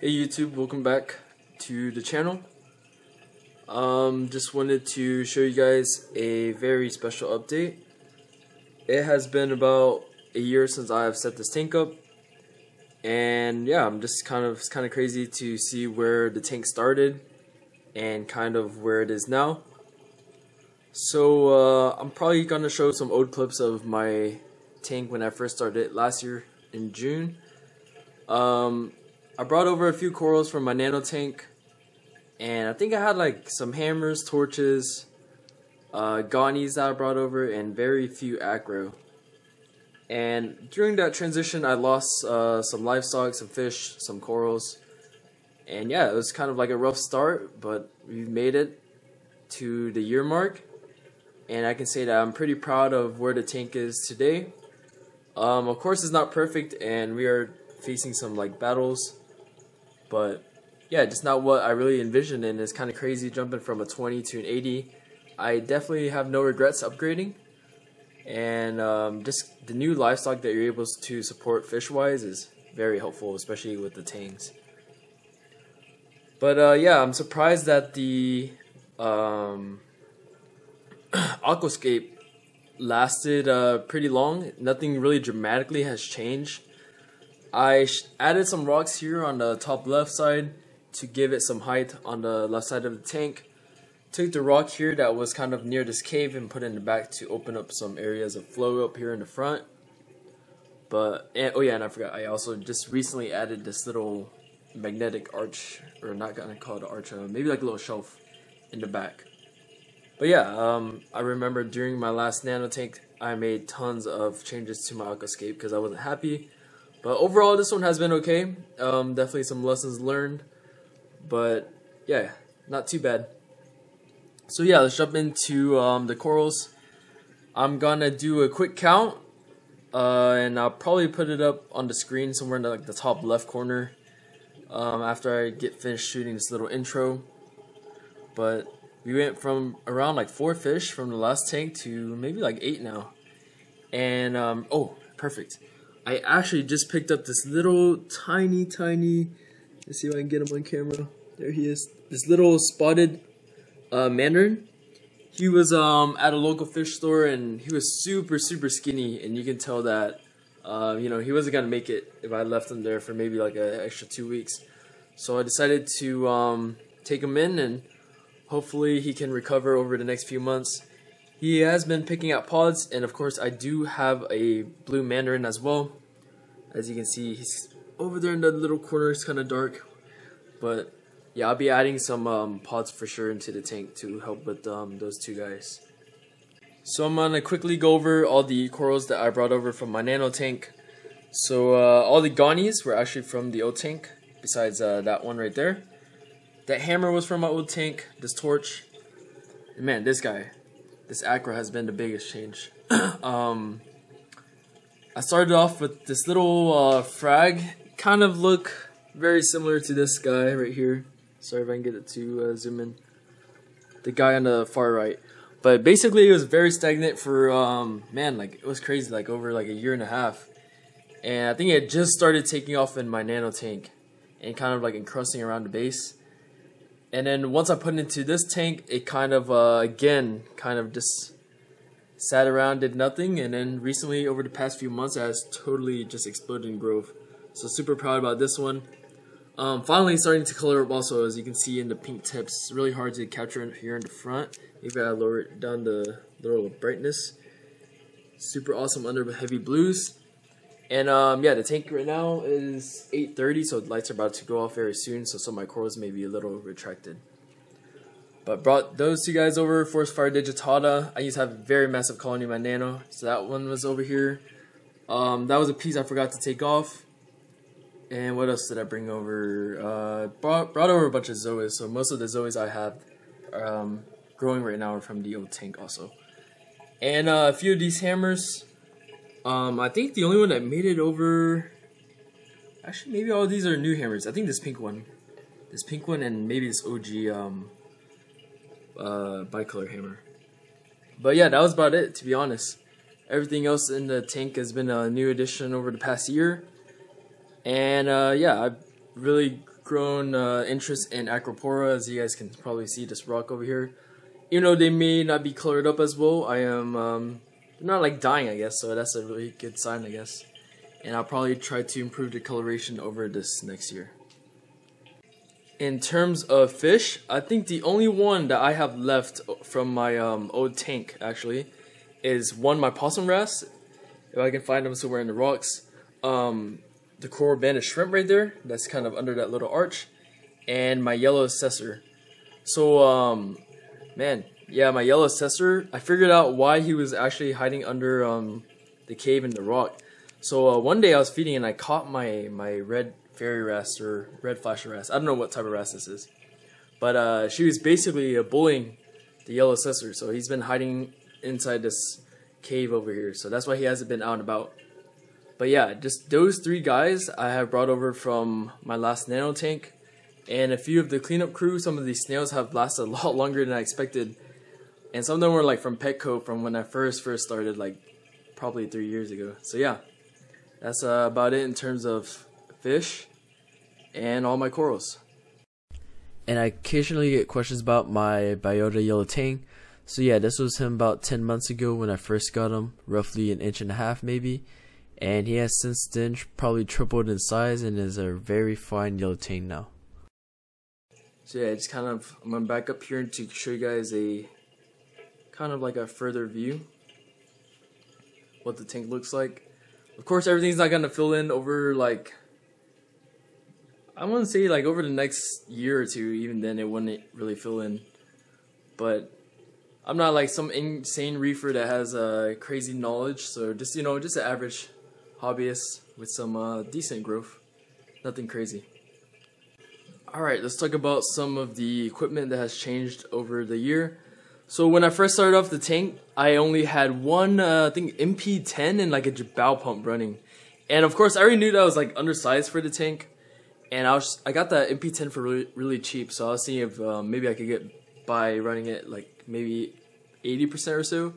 Hey YouTube, welcome back to the channel. Just wanted to show you guys a very special update. It has been about a year since I have set this tank up, and yeah, it's kind of crazy to see where the tank started and kind of where it is now. So I'm probably gonna show some old clips of my tank when I first started last year in June. I brought over a few corals from my nano tank, and I think I had like some hammers, torches, gonnies that I brought over, and very few acro. And during that transition, I lost some livestock, some fish, some corals, and yeah, it was kind of like a rough start, but we've made it to the year mark, and I can say that I'm pretty proud of where the tank is today. Of course, it's not perfect, and we are facing some like battles, but yeah, just not what I really envisioned, and it's kind of crazy jumping from a 20 to an 80. I definitely have no regrets upgrading, and just the new livestock that you're able to support fish wise is very helpful, especially with the tanks. But yeah, I'm surprised that the aquascape lasted pretty long. Nothing really dramatically has changed. I added some rocks here on the top left side to give it some height on the left side of the tank. Took the rock here that was kind of near this cave and put it in the back to open up some areas of flow up here in the front. Oh yeah, and I forgot, I also just recently added this little magnetic arch, or not gonna call it an arch, maybe like a little shelf in the back. But yeah, I remember during my last nano tank, I made tons of changes to my aquascape because I wasn't happy. But overall, this one has been okay. Definitely some lessons learned, but yeah, not too bad. So yeah, let's jump into the corals. I'm gonna do a quick count, and I'll probably put it up on the screen somewhere in the top left corner after I get finished shooting this little intro. But we went from around like 4 fish from the last tank to maybe like 8 now. And oh, perfect. I actually just picked up this little tiny, let's see if I can get him on camera. There he is. This little spotted mandarin. He was at a local fish store, and he was super skinny, and you can tell that you know, he wasn't gonna make it if I left him there for maybe like an extra 2 weeks. So I decided to take him in, and hopefully he can recover over the next few months. He has been picking out pods, and of course I do have a blue mandarin as well. As you can see, he's over there in the little corner. It's kind of dark, but yeah, I'll be adding some pods for sure into the tank to help with those two guys. So I'm gonna quickly go over all the corals that I brought over from my nano tank. So all the gonnies were actually from the old tank, besides that one right there. That hammer was from my old tank. This torch, and man, this acro has been the biggest change. I started off with this little frag, kind of look very similar to this guy right here. Sorry if I can get it to zoom in. The guy on the far right. But basically it was very stagnant for, man, like it was crazy, like over like a year and a half. And I think it just started taking off in my nano tank and kind of like encrusting around the base. And then once I put it into this tank, it kind of, again, kind of just sat around, did nothing. And then recently, over the past few months, it has totally just exploded in growth. So super proud about this one. Finally starting to color up also, as you can see in the pink tips. It's really hard to capture here in the front. Maybe I lower it down the little brightness. Super awesome under heavy blues. And yeah, the tank right now is 8:30, so the lights are about to go off very soon, so some of my corals may be a little retracted. But brought those two guys over, Forest Fire digitata. I used to have a very massive colony in my nano, so that one was over here. That was a piece I forgot to take off. And what else did I bring over? Brought over a bunch of zoas, so most of the zoas I have growing right now are from the old tank also. And a few of these hammers. I think the only one that made it over, actually maybe all of these are new hammers. I think this pink one, and maybe this OG bicolor hammer. But yeah, that was about it, to be honest. Everything else in the tank has been a new addition over the past year. And yeah, I'm really grown interest in Acropora, as you guys can probably see this rock over here. Even though they may not be colored up as well, I am not like dying, I guess, so that's a really good sign, I guess. And I'll probably try to improve the coloration over this next year. In terms of fish, I think the only one that I have left from my old tank actually is my possum wrasse, if I can find them somewhere in the rocks. The coral banded shrimp right there, that's kind of under that little arch, and my yellow assessor. So man, yeah, my yellow assessor, I figured out why he was actually hiding under the cave in the rock. So one day I was feeding and I caught my red fairy wrasse or red flasher wrasse. I don't know what type of wrasse this is, but she was basically bullying the yellow assessor. So he's been hiding inside this cave over here. So that's why he hasn't been out and about. But yeah, just those 3 guys I have brought over from my last nano tank, and a few of the cleanup crew. Some of these snails have lasted a lot longer than I expected, and some of them were like from Petco from when I first started, like probably 3 years ago. So yeah, that's about it in terms of fish and all my corals. And I occasionally get questions about my biota yellow tang. So yeah, this was him about 10 months ago when I first got him, roughly 1.5 inches maybe. And he has since then probably tripled in size and is a very fine yellow tang now. So yeah, just kind of, I'm going to back up here to show you guys a kind of like a further view what the tank looks like. Of course, everything's not going to fill in over, like, I want to say like over the next year or two. Even then it wouldn't really fill in, but I'm not like some insane reefer that has crazy knowledge. So just, you know, just an average hobbyist with some decent growth, nothing crazy. Alright, let's talk about some of the equipment that has changed over the year. So when I first started off the tank, I only had one, I think MP10 and like a bow pump running. And of course I already knew that I was like undersized for the tank. And I got that MP10 for really cheap. So I was seeing if maybe I could get by running it like maybe 80% or so.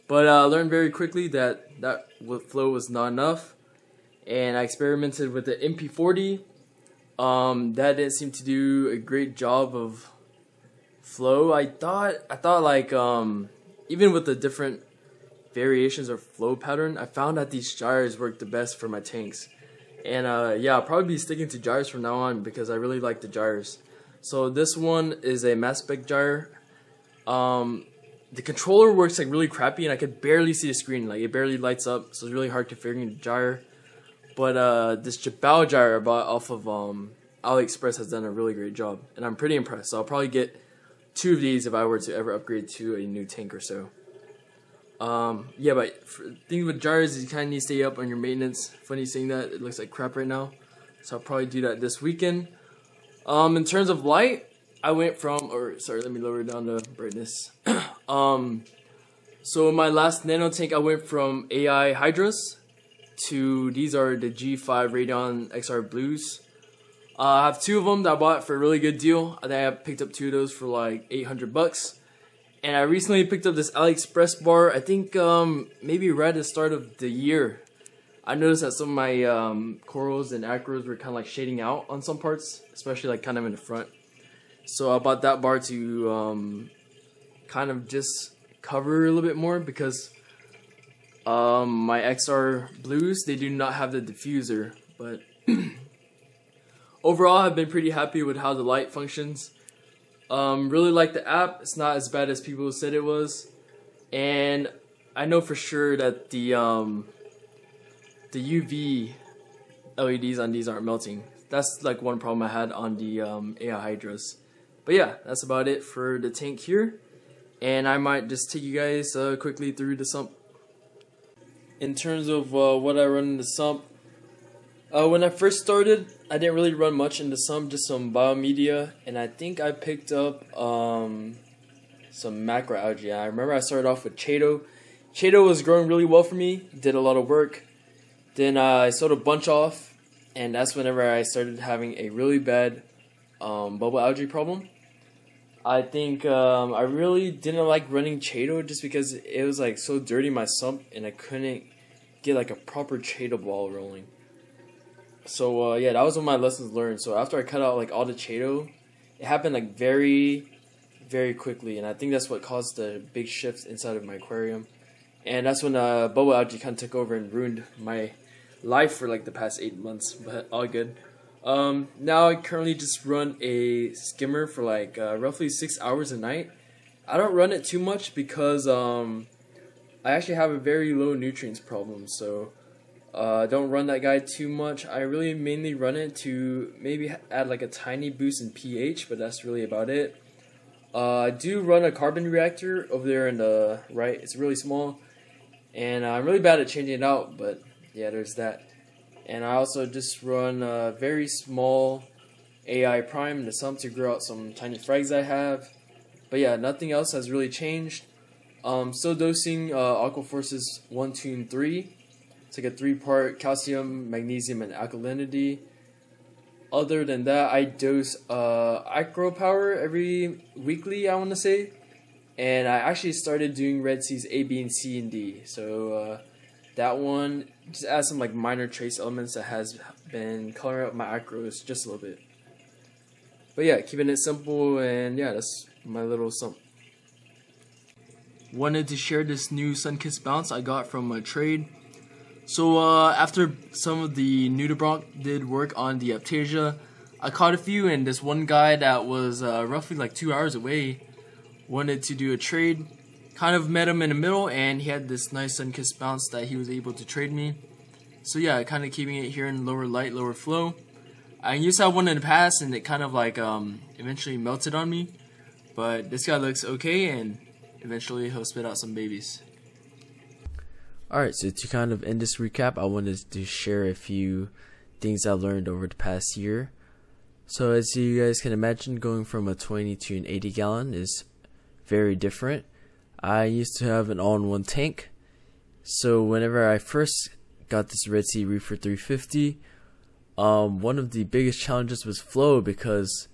But I learned very quickly that flow was not enough. And I experimented with the MP40. That didn't seem to do a great job of flow. I thought like even with the different variations of flow pattern, I found that these gyres work the best for my tanks. And yeah, I'll probably be sticking to gyres from now on because I really like the gyres. So this one is a mass spec gyre. The controller works like really crappy and I could barely see the screen, like it barely lights up, so it's really hard configuring the gyre. But this bow gyre I bought off of AliExpress has done a really great job, and I'm pretty impressed. So I'll probably get 2 of these if I were to ever upgrade to a new tank or so. Yeah, but the thing with gyres is you kind of need to stay up on your maintenance. Funny saying that, it looks like crap right now, so I'll probably do that this weekend. In terms of light, I went from, sorry, let me lower down the brightness. So in my last nano tank, I went from AI Hydras to, these are the G5 Radeon XR Blues. I have 2 of them that I bought for a really good deal. I think I picked up 2 of those for like 800 bucks. And I recently picked up this AliExpress bar, I think maybe right at the start of the year. I noticed that some of my corals and acros were kind of like shading out on some parts, especially like kind of in the front. So I bought that bar to kind of just cover a little bit more because my XR Blues, they do not have the diffuser. But overall, I've been pretty happy with how the light functions. Really like the app. It's not as bad as people said it was, and I know for sure that the UV LEDs on these aren't melting. That's like one problem I had on the AI Hydras. But yeah, that's about it for the tank here, and I might just take you guys quickly through the sump. In terms of what I run in the sump, when I first started, I didn't really run much in the sump, just some biomedia, and I think I picked up some macroalgae. I remember I started off with Chaeto. Chaeto was growing really well for me, did a lot of work. Then I sold a bunch off, and that's whenever I started having a really bad bubble algae problem. I think I really didn't like running Chaeto just because it was like so dirty in my sump, and I couldn't get like a proper Chaeto ball rolling. So yeah, that was one of my lessons learned. So after I cut out like all the Chaeto, it happened like very quickly, and I think that's what caused the big shift inside of my aquarium. And that's when bubble algae kind of took over and ruined my life for like the past 8 months, but all good. Now I currently just run a skimmer for like roughly 6 hours a night. I don't run it too much because I actually have a very low nutrients problem, so don't run that guy too much. I really mainly run it to maybe add like a tiny boost in pH, but that's really about it. I do run a carbon reactor over there in the right. It's really small, and I'm really bad at changing it out, but yeah, there's that. And I also just run a very small AI prime in the sump to grow out some tiny frags I have. But yeah, nothing else has really changed. Still dosing Aquaforces 1, 2, and 3. It's like a 3-part calcium, magnesium, and alkalinity. Other than that, I dose Acro Power every weekly, I want to say. And I actually started doing Redsea's A, B, and C, and D. So that one just adds some like minor trace elements that has been coloring up my acros just a little bit. But yeah, keeping it simple, and yeah, that's my little sump. Wanted to share this new Sunkissed bounce I got from a trade. So after some of the nudibranch did work on the Aptasia, I caught a few, and this one guy that was roughly like 2 hours away wanted to do a trade. Kind of met him in the middle, and he had this nice Sunkissed bounce that he was able to trade me. So yeah, kind of keeping it here in lower light, lower flow. I used to have one in the past, and it kind of like eventually melted on me. But this guy looks okay, and eventually he'll spit out some babies. Alright, so to kind of end this recap, I wanted to share a few things I learned over the past year. So as you guys can imagine, going from a 20 to an 80 gallon is very different. I used to have an all-in-one tank. So whenever I first got this Redsea Reefer 350, one of the biggest challenges was flow, because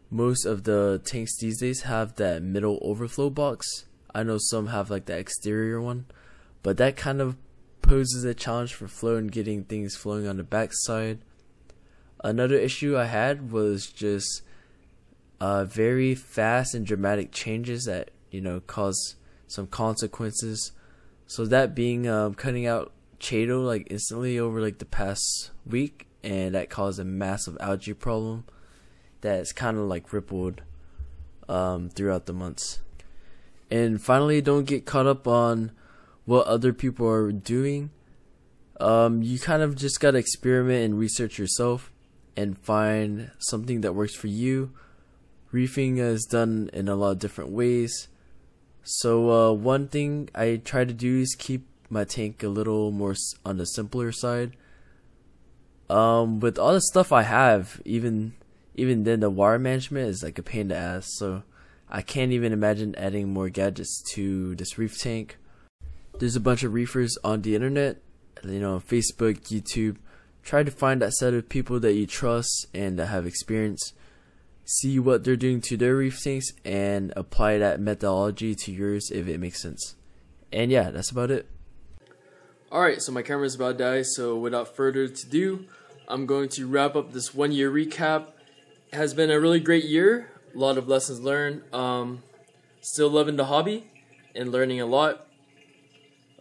most of the tanks these days have that middle overflow box. I know some have like the exterior one, but that kind of poses a challenge for flow and getting things flowing on the backside. Another issue I had was just very fast and dramatic changes that, you know, cause some consequences. So that being cutting out Chaeto like instantly over like the past week, and that caused a massive algae problem that's kind of like rippled throughout the months. And finally, don't get caught up on what other people are doing. You kind of just gotta experiment and research yourself and find something that works for you. Reefing is done in a lot of different ways. So one thing I try to do is keep my tank a little more on the simpler side. With all the stuff I have, even then, the water management is like a pain in the ass. So I can't even imagine adding more gadgets to this reef tank. There's a bunch of reefers on the internet, you know, Facebook, YouTube. Try to find that set of people that you trust and that have experience. See what they're doing to their reef tanks and apply that methodology to yours if it makes sense. And yeah, that's about it. Alright, so my camera's about to die, so without further ado, I'm going to wrap up this 1 year recap. It has been a really great year, a lot of lessons learned. Still loving the hobby and learning a lot.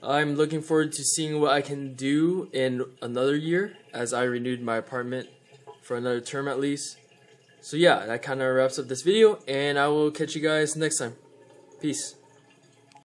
I'm looking forward to seeing what I can do in another year, as I renewed my apartment for another term at least. So yeah, that kind of wraps up this video, and I will catch you guys next time. Peace.